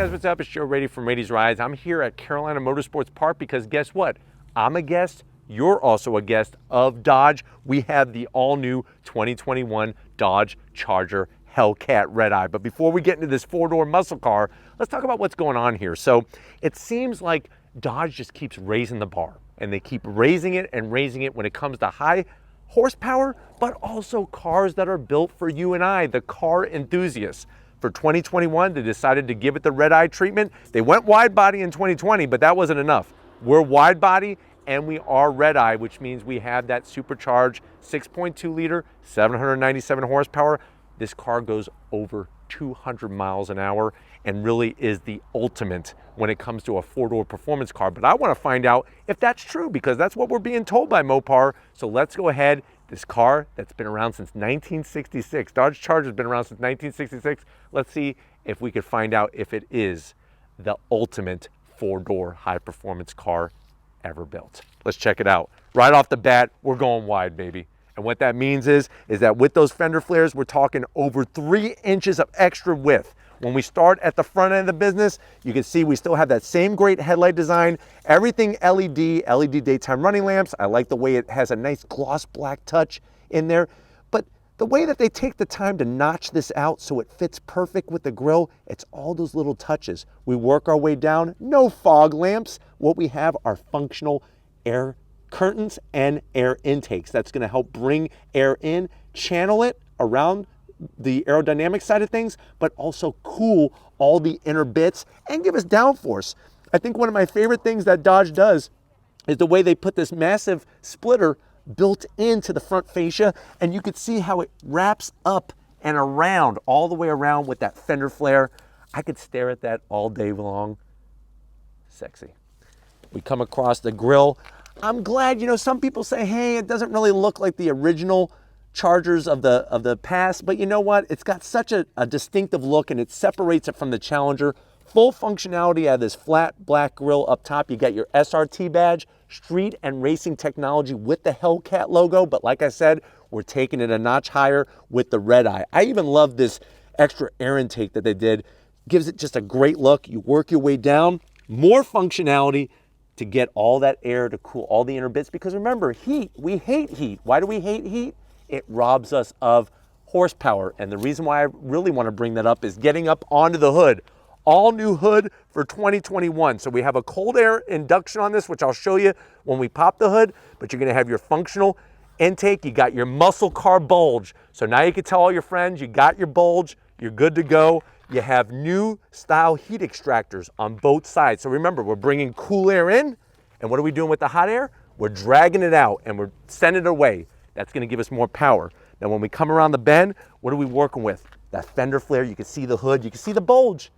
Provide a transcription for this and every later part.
guys, what's up? It's Joe Rady from Rady's Rides. I'm here at Carolina Motorsports Park because guess what? I'm a guest. You're also a guest of Dodge. We have the all-new 2021 Dodge Charger Hellcat Redeye. But before we get into this four-door muscle car, let's talk about what's going on here. So it seems like Dodge just keeps raising the bar, and they keep raising it and raising it when it comes to high horsepower, but also cars that are built for you and I, the car enthusiasts. For 2021, they decided to give it the Redeye treatment. They went wide body in 2020, but that wasn't enough. We're wide body and we are Redeye, which means we have that supercharged 6.2 liter, 797 horsepower. This car goes over 200 miles an hour and really is the ultimate when it comes to a four-door performance car. But I want to find out if that's true because that's what we're being told by Mopar. So let's go ahead. This car that's been around since 1966, Dodge Charger's been around since 1966. Let's see if we could find out if it is the ultimate four-door high-performance car ever built. Let's check it out. Right off the bat, we're going wide, baby. And what that means is that with those fender flares, we're talking over 3 inches of extra width. When we start at the front end of the business, you can see we still have that same great headlight design, everything LED daytime running lamps. I like the way it has a nice gloss black touch in there, but the way that they take the time to notch this out so it fits perfect with the grille, it's all those little touches. We work our way down, no fog lamps. What we have are functional air curtains and air intakes. That's gonna help bring air in, channel it around the aerodynamic side of things, but also cool all the inner bits and give us downforce. I think one of my favorite things that Dodge does is the way they put this massive splitter built into the front fascia, and you could see how it wraps up and around, all the way around with that fender flare. I could stare at that all day long. Sexy. We come across the grille. I'm glad, you know, some people say, hey, it doesn't really look like the original Chargers of the past, but you know what? It's got such a distinctive look and it separates it from the Challenger. Full functionality out of this flat black grille up top. You got your SRT badge, street and racing technology with the Hellcat logo, but like I said, we're taking it a notch higher with the Redeye. I even love this extra air intake that they did. Gives it just a great look. You work your way down, more functionality to get all that air to cool all the inner bits, because remember, heat, we hate heat. Why do we hate heat? It robs us of horsepower. And the reason why I really want to bring that up is getting up onto the hood. All new hood for 2021. So we have a cold air induction on this, which I'll show you when we pop the hood, but you're going to have your functional intake. You got your muscle car bulge. So now you can tell all your friends you got your bulge, you're good to go. You have new style heat extractors on both sides. So remember, we're bringing cool air in, and what are we doing with the hot air? We're dragging it out and we're sending it away. That's gonna give us more power. Now when we come around the bend, what are we working with? That fender flare, you can see the hood, you can see the bulge.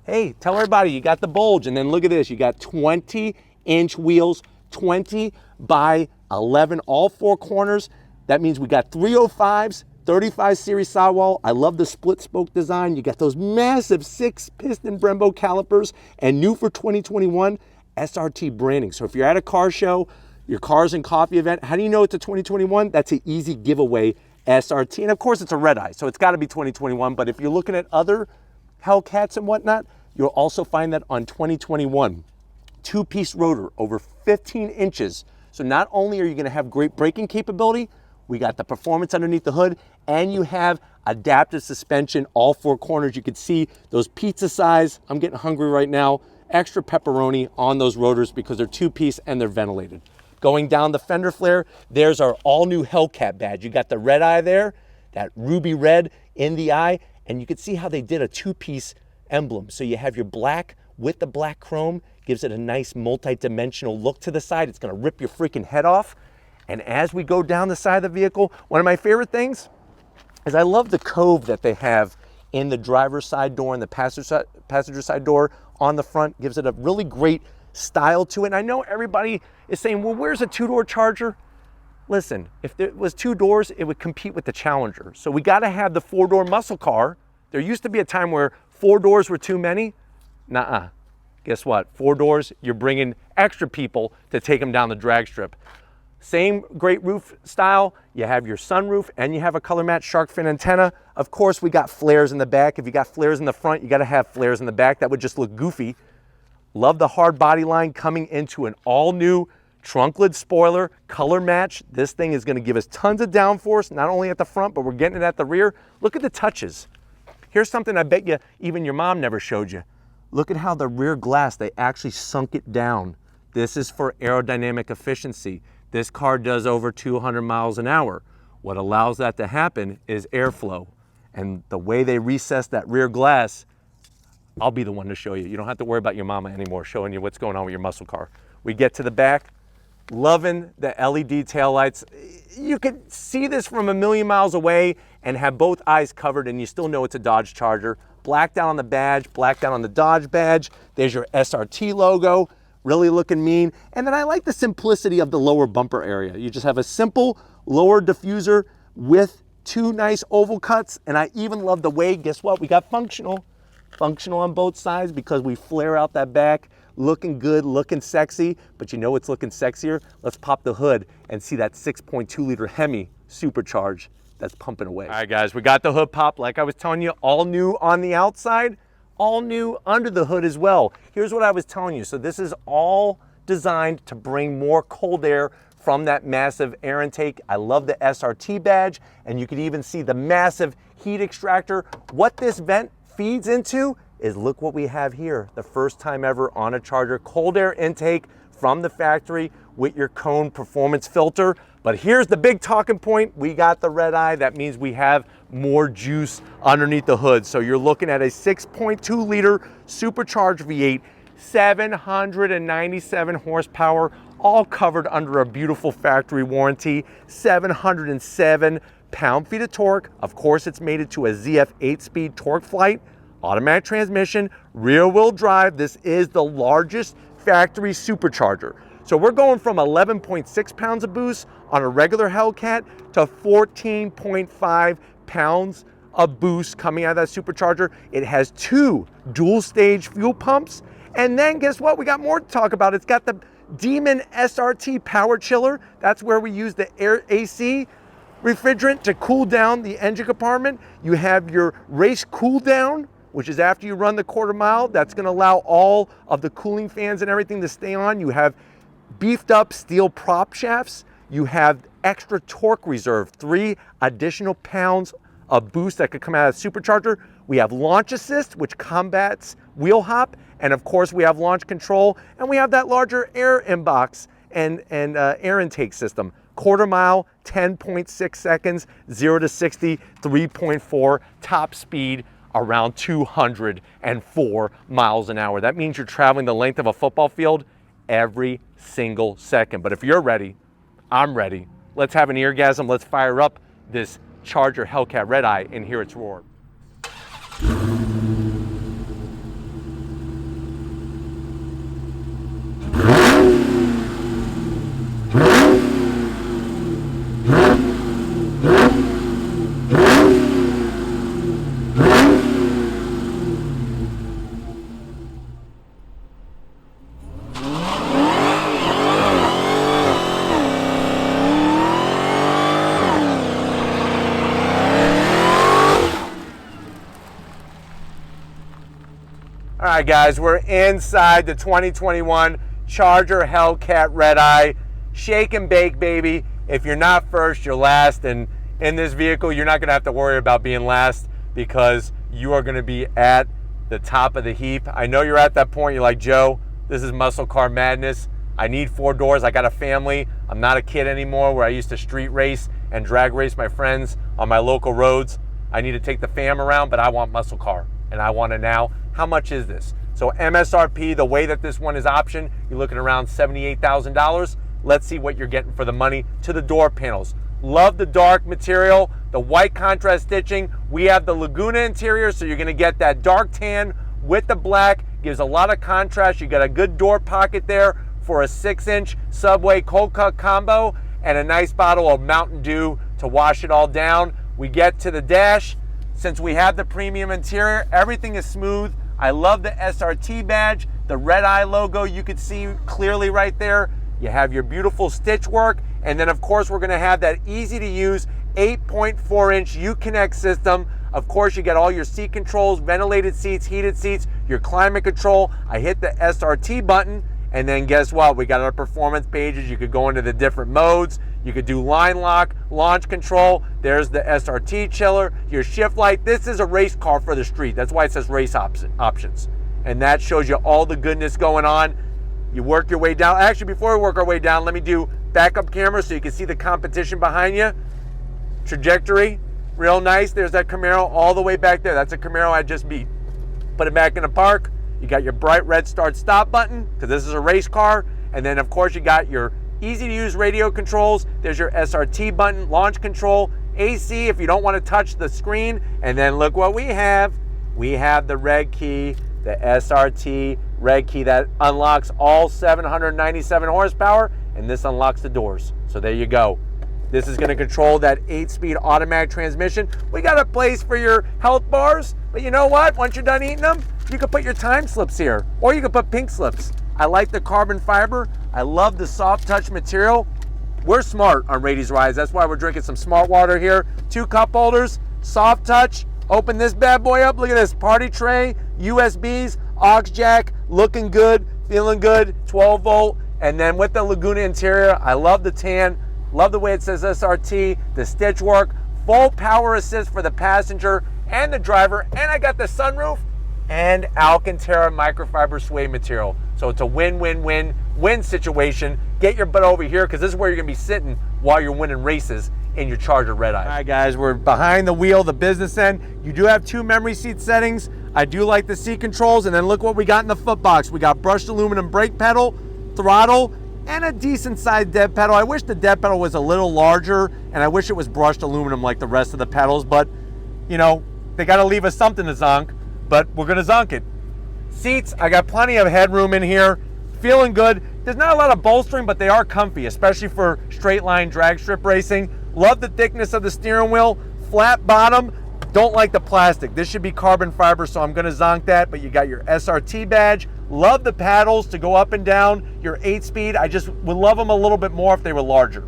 Hey, tell everybody you got the bulge, and then look at this, you got 20-inch wheels, 20 by 11, all four corners. That means we got 305s, 35 series sidewall. I love the split spoke design. You got those massive 6-piston Brembo calipers, and new for 2021, SRT branding. So if you're at a car show, your Cars and Coffee event, how do you know it's a 2021? That's an easy giveaway, SRT. And of course it's a Redeye, so it's gotta be 2021, but if you're looking at other Hellcats and whatnot, you'll also find that on 2021. Two-piece rotor, over 15 inches. So not only are you gonna have great braking capability, we got the performance underneath the hood, and you have adaptive suspension, all four corners. You can see those pizza size, I'm getting hungry right now, extra pepperoni on those rotors because they're two-piece and they're ventilated. Going down the fender flare, there's our all-new Hellcat badge. You got the red eye there, that ruby red in the eye, and you can see how they did a two-piece emblem. So you have your black with the black chrome, gives it a nice multi-dimensional look to the side. It's gonna rip your freaking head off. And as we go down the side of the vehicle, one of my favorite things is I love the cove that they have in the driver's side door and the passenger side door on the front. Gives it a really great style to it. And I know everybody is saying, well, where's a two-door Charger? Listen, if there was two doors, it would compete with the Challenger. So we got to have the four-door muscle car. There used to be a time where 4 doors were too many. Nuh-uh. Guess what? 4 doors, you're bringing extra people to take them down the drag strip. Same great roof style. You have your sunroof and you have a color match shark fin antenna. Of course, we got flares in the back. If you got flares in the front, you got to have flares in the back. That would just look goofy. Love the hard body line coming into an all new trunk lid spoiler, color match. This thing is going to give us tons of downforce, not only at the front, but we're getting it at the rear. Look at the touches. Here's something I bet you even your mom never showed you. Look at how the rear glass, they actually sunk it down. This is for aerodynamic efficiency. This car does over 200 miles an hour. What allows that to happen is airflow. And the way they recess that rear glass, I'll be the one to show you. You don't have to worry about your mama anymore showing you what's going on with your muscle car. We get to the back, loving the LED taillights. You could see this from a million miles away and have both eyes covered and you still know it's a Dodge Charger. Blacked out on the badge, blacked out on the Dodge badge. There's your SRT logo. Really looking mean. And then I like the simplicity of the lower bumper area. You just have a simple lower diffuser with two nice oval cuts. And I even love the way, guess what? We got functional on both sides because we flare out that back. Looking good, looking sexy. But you know what's looking sexier? Let's pop the hood and see that 6.2 liter Hemi supercharged that's pumping away. All right, guys, we got the hood pop. Like I was telling you, all new on the outside. All new under the hood as well. Here's what I was telling you. So this is all designed to bring more cold air from that massive air intake. I love the SRT badge, and you can even see the massive heat extractor. What this vent feeds into is, look what we have here. The first time ever on a Charger, cold air intake from the factory with your cone performance filter. But here's the big talking point. We got the red eye. That means we have more juice underneath the hood. So you're looking at a 6.2 liter supercharged V8, 797 horsepower, all covered under a beautiful factory warranty, 707 pound-feet of torque. Of course, it's mated to a ZF 8-speed torque flight, automatic transmission, rear-wheel drive. This is the largest factory supercharger. So we're going from 11.6 pounds of boost on a regular Hellcat to 14.5 pounds of boost coming out of that supercharger. It has two dual stage fuel pumps. And then guess what? We got more to talk about. It's got the Demon SRT power chiller. That's where we use the air AC refrigerant to cool down the engine compartment. You have your race cool down, which is after you run the quarter mile. That's going to allow all of the cooling fans and everything to stay on. You have beefed up steel prop shafts. You have extra torque reserve, 3 additional pounds of boost that could come out of the supercharger. We have launch assist, which combats wheel hop. And of course we have launch control, and we have that larger air inbox and air intake system. Quarter mile, 10.6 seconds, 0 to 60, 3.4, top speed around 204 miles an hour. That means you're traveling the length of a football field every single second. But if you're ready, I'm ready. Let's have an eargasm. Let's fire up this Charger Hellcat Redeye and hear its roar. All right, guys, we're inside the 2021 Charger Hellcat Redeye. Shake and bake, baby. If you're not first, you're last. And in this vehicle, you're not gonna have to worry about being last because you are gonna be at the top of the heap. I know you're at that point. You're like, Joe, this is muscle car madness. I need 4 doors. I got a family. I'm not a kid anymore where I used to street race and drag race my friends on my local roads. I need to take the fam around, but I want muscle car and I want it now. How much is this? So MSRP, the way that this one is optioned, you're looking around $78,000. Let's see what you're getting for the money to the door panels. Love the dark material, the white contrast stitching. We have the Laguna Interior, so you're gonna get that dark tan with the black. Gives a lot of contrast. You got a good door pocket there for a 6-inch Subway cold cut combo and a nice bottle of Mountain Dew to wash it all down. We get to the dash. Since we have the premium interior, everything is smooth. I love the SRT badge, the Redeye logo you could see clearly right there. You have your beautiful stitch work. And then of course we're gonna have that easy to use 8.4-inch Uconnect system. Of course you got all your seat controls, ventilated seats, heated seats, your climate control. I hit the SRT button, and then guess what? We got our performance pages. You could go into the different modes. You could do line lock, launch control. There's the SRT chiller, your shift light. This is a race car for the street. That's why it says race options. And that shows you all the goodness going on. You work your way down. Actually, before we work our way down, let me do backup camera so you can see the competition behind you. Trajectory, real nice. There's that Camaro all the way back there. That's a Camaro I just beat. Put it back in the park. You got your bright red start stop button because this is a race car. And then of course you got your easy to use radio controls. There's your SRT button, launch control, AC if you don't want to touch the screen. And then look what we have. We have the red key, the SRT red key that unlocks all 797 horsepower, and this unlocks the doors. So there you go. This is going to control that 8-speed automatic transmission. We got a place for your health bars, but you know what? Once you're done eating them, you can put your time slips here, or you can put pink slips. I like the carbon fiber. I love the soft touch material. We're smart on Rady's Rides. That's why we're drinking some smart water here. 2 cup holders, soft touch. Open this bad boy up. Look at this party tray, USBs, aux jack, looking good, feeling good, 12 volt. And then with the Laguna Interior, I love the tan. Love the way it says SRT, the stitch work, full power assist for the passenger and the driver, and I got the sunroof and Alcantara microfiber suede material. So it's a win-win-win-win situation. Get your butt over here because this is where you're gonna be sitting while you're winning races in your Charger Redeye. All right guys, we're behind the wheel, the business end. You do have 2 memory seat settings. I do like the seat controls, and then look what we got in the foot box. We got brushed aluminum brake pedal, throttle, and a decent sized dead pedal. I wish the dead pedal was a little larger, and I wish it was brushed aluminum like the rest of the pedals, but you know, they gotta leave us something to zonk, but we're gonna zonk it. Seats, I got plenty of headroom in here, feeling good. There's not a lot of bolstering, but they are comfy, especially for straight line drag strip racing. Love the thickness of the steering wheel, flat bottom. Don't like the plastic. This should be carbon fiber, so I'm gonna zonk that, but you got your SRT badge. Love the paddles to go up and down, your 8-speed. I just would love them a little bit more if they were larger.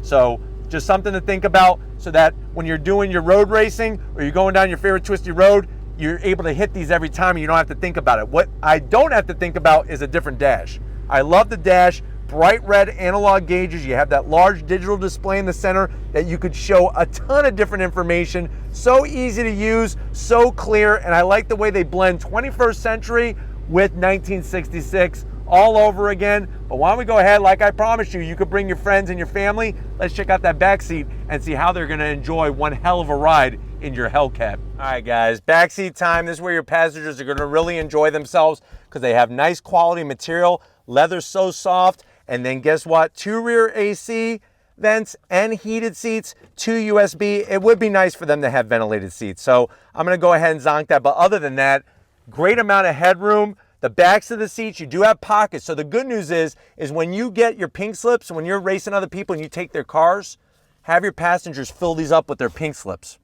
So just something to think about so that when you're doing your road racing or you're going down your favorite twisty road, you're able to hit these every time and you don't have to think about it. What I don't have to think about is a different dash. I love the dash, bright red analog gauges. You have that large digital display in the center that you could show a ton of different information. So easy to use, so clear, and I like the way they blend 21st century with 1966 all over again. But why don't we go ahead, like I promised you, you could bring your friends and your family. Let's check out that back seat and see how they're gonna enjoy one hell of a ride in your Hellcat. All right guys, backseat time. This is where your passengers are gonna really enjoy themselves because they have nice quality material, leather's so soft, and then guess what? 2 rear AC vents and heated seats, 2 USB. It would be nice for them to have ventilated seats. So I'm gonna go ahead and zonk that, but other than that, great amount of headroom. The backs of the seats, you do have pockets. So the good news is when you get your pink slips, when you're racing other people and you take their cars, have your passengers fill these up with their pink slips.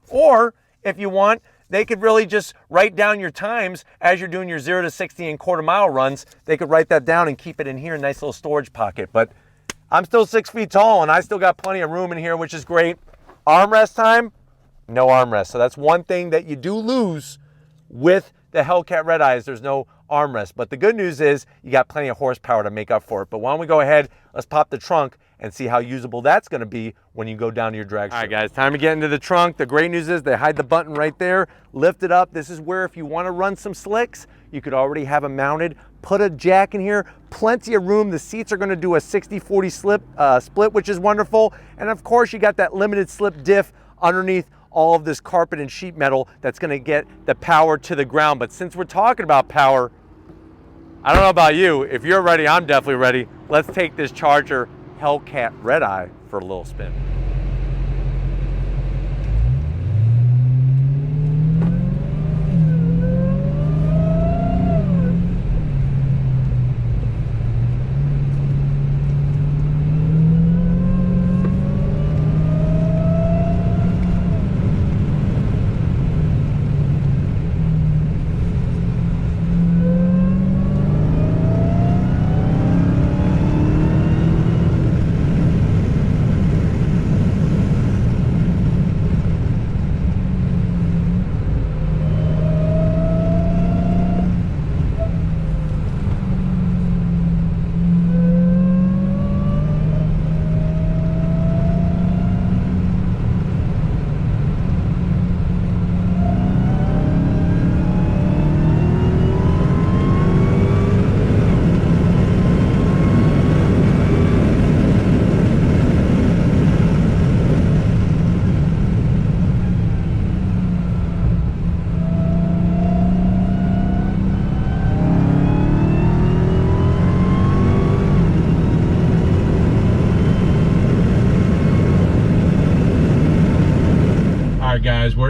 Or if you want, they could really just write down your times as you're doing your 0 to 60 and quarter-mile runs. They could write that down and keep it in here, a nice little storage pocket. But I'm still 6 feet tall and I still got plenty of room in here, which is great. Armrest time, no armrest. So that's one thing that you do lose with the Hellcat Redeyes. There's no armrest, but the good news is you got plenty of horsepower to make up for it. But why don't we go ahead, let's pop the trunk and see how usable that's going to be when you go down to your drag strip. All right guys, time to get into the trunk. The great news is they hide the button right there. Lift it up. This is where if you want to run some slicks, you could already have them mounted. Put a jack in here, plenty of room. The seats are going to do a 60-40 split, which is wonderful. And of course you got that limited slip diff underneath all of this carpet and sheet metal that's going to get the power to the ground. But since we're talking about power, I don't know about you. If you're ready, I'm definitely ready. Let's take this Charger Hellcat Redeye for a little spin.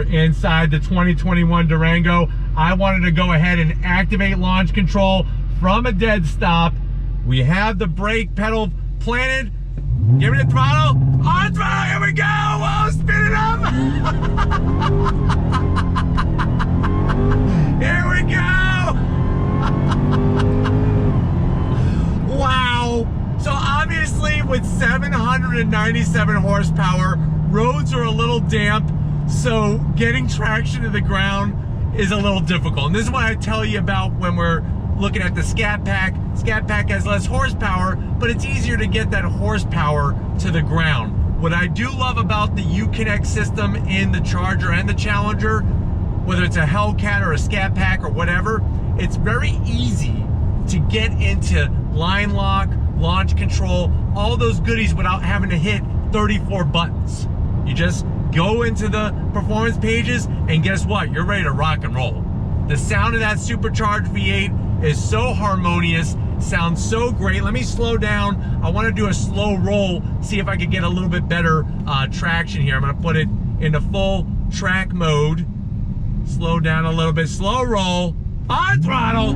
We're inside the 2021 Durango. I wanted to go ahead and activate launch control from a dead stop. We have the brake pedal planted. Give me the throttle. On throttle, here we go. Whoa, spin it up. Here we go. Wow. So obviously with 797 horsepower, roads are a little damp, so getting traction to the ground is a little difficult. And this is what I tell you about when we're looking at the Scat Pack. Scat Pack has less horsepower, but it's easier to get that horsepower to the ground. What I do love about the Uconnect system in the Charger and the Challenger, whether it's a Hellcat or a Scat Pack or whatever, it's very easy to get into line lock, launch control, all those goodies without having to hit 34 buttons. You just go into the performance pages and guess what? You're ready to rock and roll. The sound of that supercharged V8 is so harmonious, sounds so great. Let me slow down. I want to do a slow roll, see if I can get a little bit better traction here. I'm going to put it into full track mode. Slow down a little bit, slow roll, on throttle.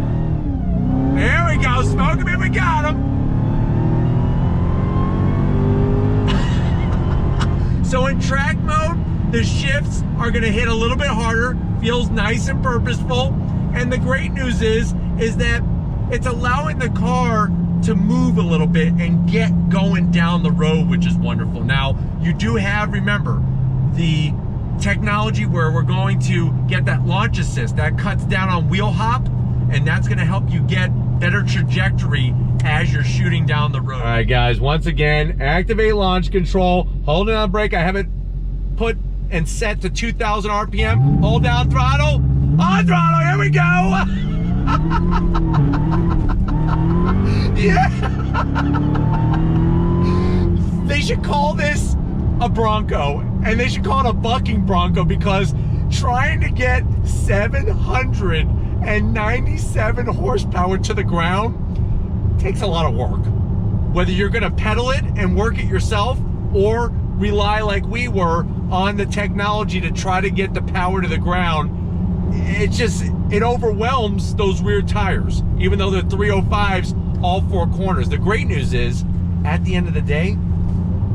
There we go, smoke him if we got him. So in track mode, the shifts are gonna hit a little bit harder, feels nice and purposeful. And the great news is that it's allowing the car to move a little bit and get going down the road, which is wonderful. Now, you do have, remember, the technology where we're going to get that launch assist that cuts down on wheel hop, and that's gonna help you get better trajectory as you're shooting down the road. All right, guys, once again, activate launch control, hold down brake. I have it put and set to 2,000 RPM. Hold down throttle, on throttle, here we go. Yeah. They should call this a Bronco, and they should call it a bucking Bronco, because trying to get 797 horsepower to the ground takes a lot of work. Whether you're gonna pedal it and work it yourself, or rely like we were on the technology to try to get the power to the ground, it overwhelms those rear tires, even though they're 305s all four corners. The great news is, at the end of the day,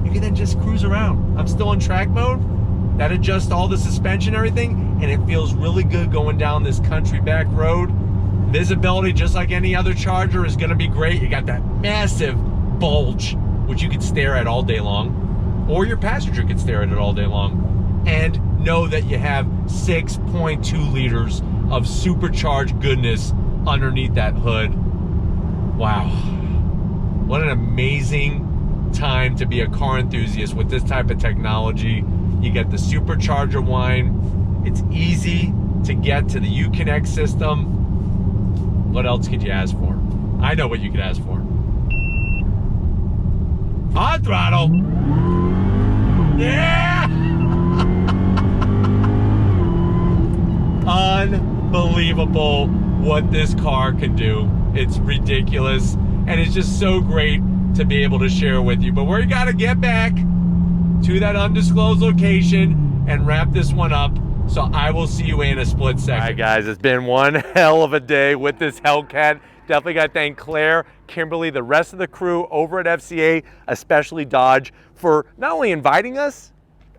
you can then just cruise around. I'm still in track mode. That adjusts all the suspension, everything, and it feels really good going down this country back road. Visibility, just like any other Charger, is gonna be great. You got that massive bulge, which you could stare at all day long, or your passenger could stare at it all day long. And know that you have 6.2 liters of supercharged goodness underneath that hood. Wow. What an amazing time to be a car enthusiast with this type of technology. You get the supercharger wine. It's easy to get to the Uconnect system. What else could you ask for? I know what you could ask for. On throttle. Yeah! Unbelievable what this car can do. It's ridiculous, and it's just so great to be able to share with you. But we gotta get back to that undisclosed location and wrap this one up. So I will see you in a split second. All right, guys, it's been one hell of a day with this Hellcat. Definitely got to thank Claire, Kimberly, the rest of the crew over at FCA, especially Dodge, for not only inviting us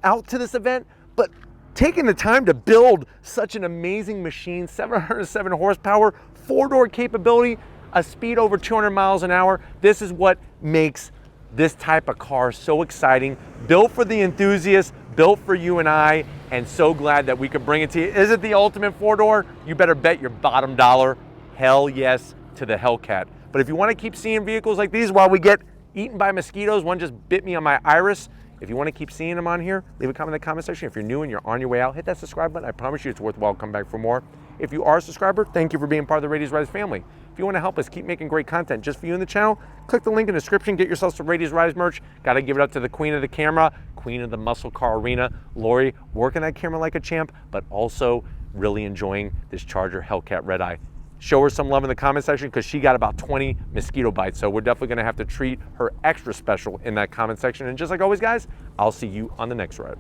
out to this event, but taking the time to build such an amazing machine. 707 horsepower, 4-door capability, a speed over 200 miles an hour. This is what makes this type of car so exciting. Built for the enthusiasts, built for you and I, and so glad that we could bring it to you. Is it the ultimate 4-door? You better bet your bottom dollar, hell yes, to the Hellcat. But if you want to keep seeing vehicles like these while we get eaten by mosquitoes, one just bit me on my iris. If you want to keep seeing them on here, leave a comment in the comment section. If you're new and you're on your way out, hit that subscribe button. I promise you it's worthwhile. Come back for more. If you are a subscriber, thank you for being part of the Radey's Rise family. If you want to help us keep making great content just for you in the channel, click the link in the description, get yourself some Radey's Rise merch. Got to give it up to the queen of the camera, queen of the muscle car arena, Lori, working that camera like a champ, but also really enjoying this Charger Hellcat Redeye. Show her some love in the comment section, because she got about 20 mosquito bites. So we're definitely going to have to treat her extra special in that comment section. And just like always, guys, I'll see you on the next ride.